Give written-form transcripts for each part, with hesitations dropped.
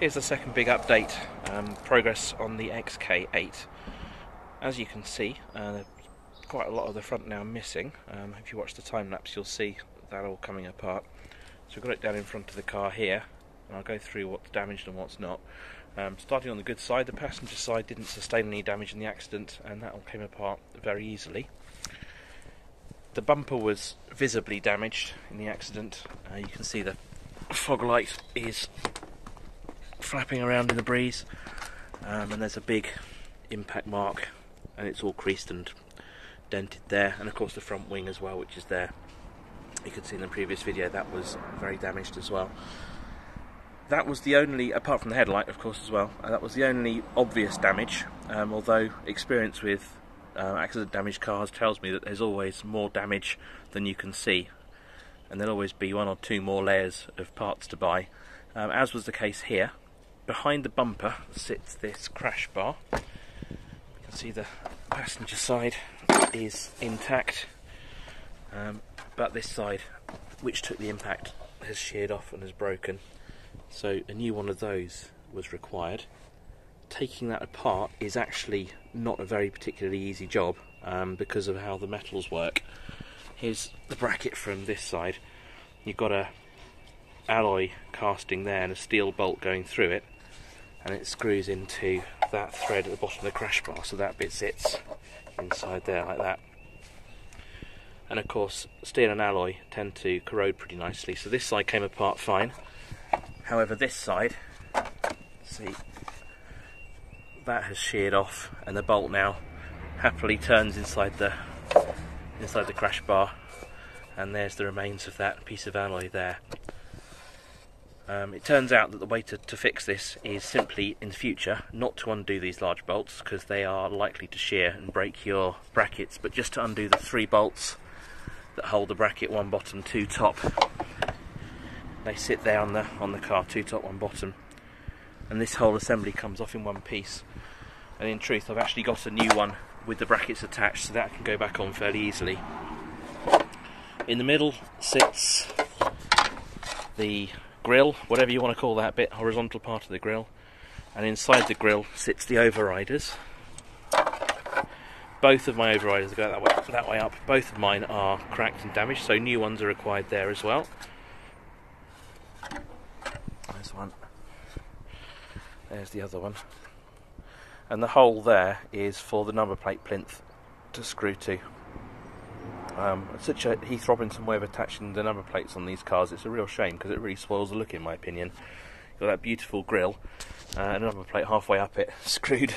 Here's the second big update, progress on the XK8. As you can see, quite a lot of the front now missing. If you watch the time lapse you'll see that all coming apart. So we've got it down in front of the car here, and I'll go through what's damaged and what's not. Starting on the good side, the passenger side didn't sustain any damage in the accident, and that all came apart very easily. The bumper was visibly damaged in the accident. You can see the fog light is flapping around in the breeze, and there's a big impact mark, and it's all creased and dented there, and of course the front wing as well, which is there. You could see in the previous video that was very damaged as well. That was the only, apart from the headlight of course as well, that was the only obvious damage, although experience with accident damaged cars tells me that there's always more damage than you can see, and there'll always be one or two more layers of parts to buy, as was the case here. Behind the bumper sits this crash bar. You can see the passenger side is intact, but this side, which took the impact, has sheared off and has broken. So a new one of those was required. Taking that apart is actually not a very particularly easy job, because of how the metals work. Here's the bracket from this side. You've got a alloy casting there and a steel bolt going through it, and it screws into that thread at the bottom of the crash bar, so that bit sits inside there like that. And of course steel and alloy tend to corrode pretty nicely, so this side came apart fine. However, this side, see, that has sheared off, and the bolt now happily turns inside the crash bar, and there's the remains of that piece of alloy there. It turns out that the way to fix this is simply, in the future, not to undo these large bolts, because they are likely to shear and break your brackets, but just to undo the 3 bolts that hold the bracket, 1 bottom, 2 top. They sit there on the car, 2 top, 1 bottom, and this whole assembly comes off in one piece. And in truth, I've actually got a new one with the brackets attached, so that can go back on fairly easily. In the middle sits the grille, whatever you want to call that bit, horizontal part of the grille, and inside the grille sits the overriders. Both of my overriders go that way up. Both of mine are cracked and damaged, so new ones are required there as well. There's one. There's the other one. And the hole there is for the number plate plinth to screw to. Such a Heath Robinson way of attaching the number plates on these cars, it's a real shame, because it really spoils the look in my opinion. You've got that beautiful grille, and a number plate halfway up it, screwed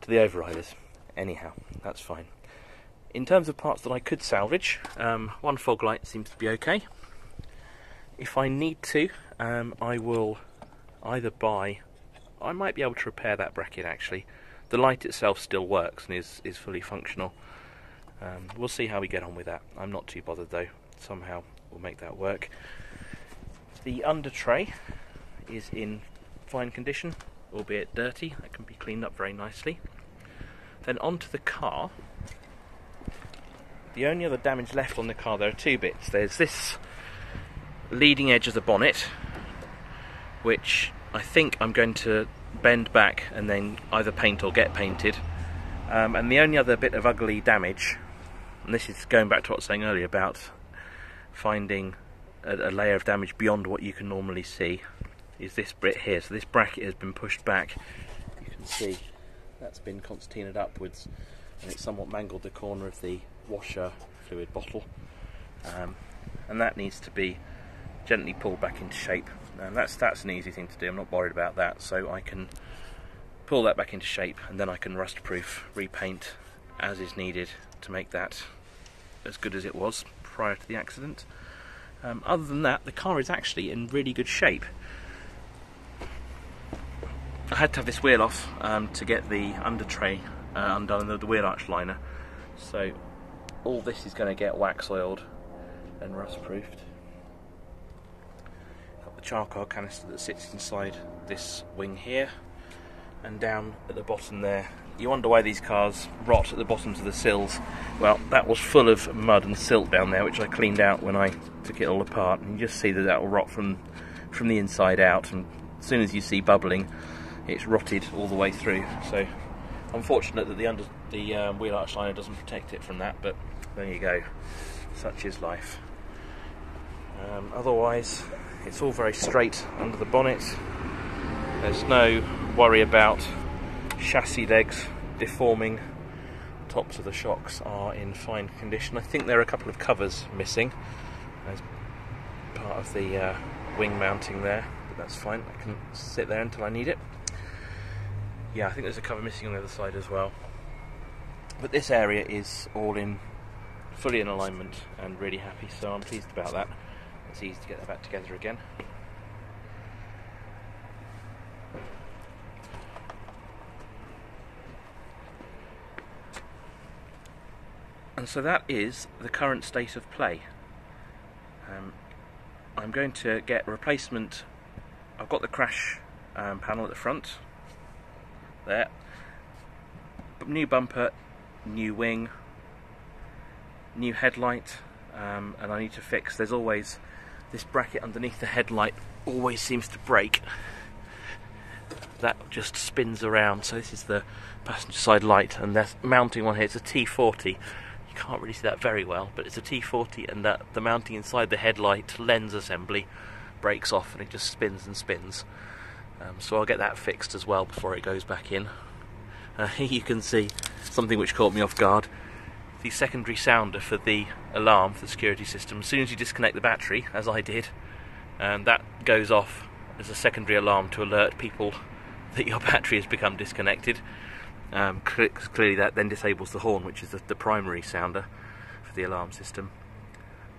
to the overriders. Anyhow, that's fine. In terms of parts that I could salvage, one fog light seems to be okay. If I need to, I will either buy... I might be able to repair that bracket actually. The light itself still works and is fully functional. We'll see how we get on with that. I'm not too bothered though. Somehow we'll make that work. The under tray is in fine condition, albeit dirty. That can be cleaned up very nicely. Then onto the car. The only other damage left on the car, there are 2 bits. There's this leading edge of the bonnet, which I think I'm going to bend back and then either paint or get painted. And the only other bit of ugly damage, and this is going back to what I was saying earlier about finding a layer of damage beyond what you can normally see, is this bit here. So this bracket has been pushed back. You can see that's been concertinaed upwards, and it's somewhat mangled the corner of the washer fluid bottle, and that needs to be gently pulled back into shape. And that's an easy thing to do. I'm not worried about that, so I can pull that back into shape, and then I can rust proof, repaint as is needed to make that as good as it was prior to the accident. Other than that, the car is actually in really good shape. I had to have this wheel off to get the under tray undone, the wheel arch liner, so all this is going to get wax oiled and rust proofed. Got the charcoal canister that sits inside this wing here, and down at the bottom there. You wonder why these cars rot at the bottoms of the sills. Well, that was full of mud and silt down there, which I cleaned out when I took it all apart, and you just see that will rot from the inside out and as soon as you see bubbling, it's rotted all the way through. So unfortunate that the wheel arch liner doesn't protect it from that, but there you go, such is life. Otherwise it's all very straight under the bonnet. There's no worry about chassis legs deforming. Tops of the shocks are in fine condition. I think there are a couple of covers missing as part of the wing mounting there, but that's fine, I can sit there until I need it. Yeah, I think there's a cover missing on the other side as well. But this area is all fully in alignment and really happy, so I'm pleased about that. It's easy to get that back together again. And so that is the current state of play. I'm going to get a replacement. I've got the crash panel at the front there, new bumper, new wing, new headlight, and I need to fix, there's always this bracket underneath the headlight always seems to break. That just spins around. So this is the passenger side light, and there's mounting one here. It's a T40. You can't really see that very well, but it's a T40, and that the mounting inside the headlight lens assembly breaks off and it just spins and spins. So I'll get that fixed as well before it goes back in. Here you can see something which caught me off guard. The secondary sounder for the alarm for the security system. As soon as you disconnect the battery, as I did, that goes off as a secondary alarm to alert people that your battery has become disconnected. Clearly that then disables the horn, which is the primary sounder for the alarm system.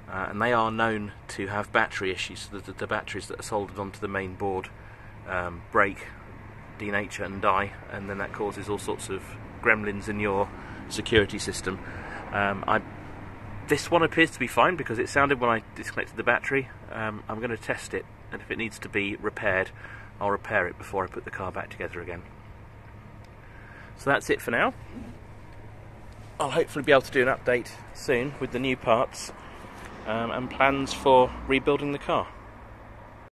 And they are known to have battery issues, so that the batteries that are soldered onto the main board break, denature and die, and then that causes all sorts of gremlins in your security system. This one appears to be fine because it sounded when I disconnected the battery. I'm going to test it, and if it needs to be repaired, I'll repair it before I put the car back together again. So that's it for now. I'll hopefully be able to do an update soon with the new parts and plans for rebuilding the car.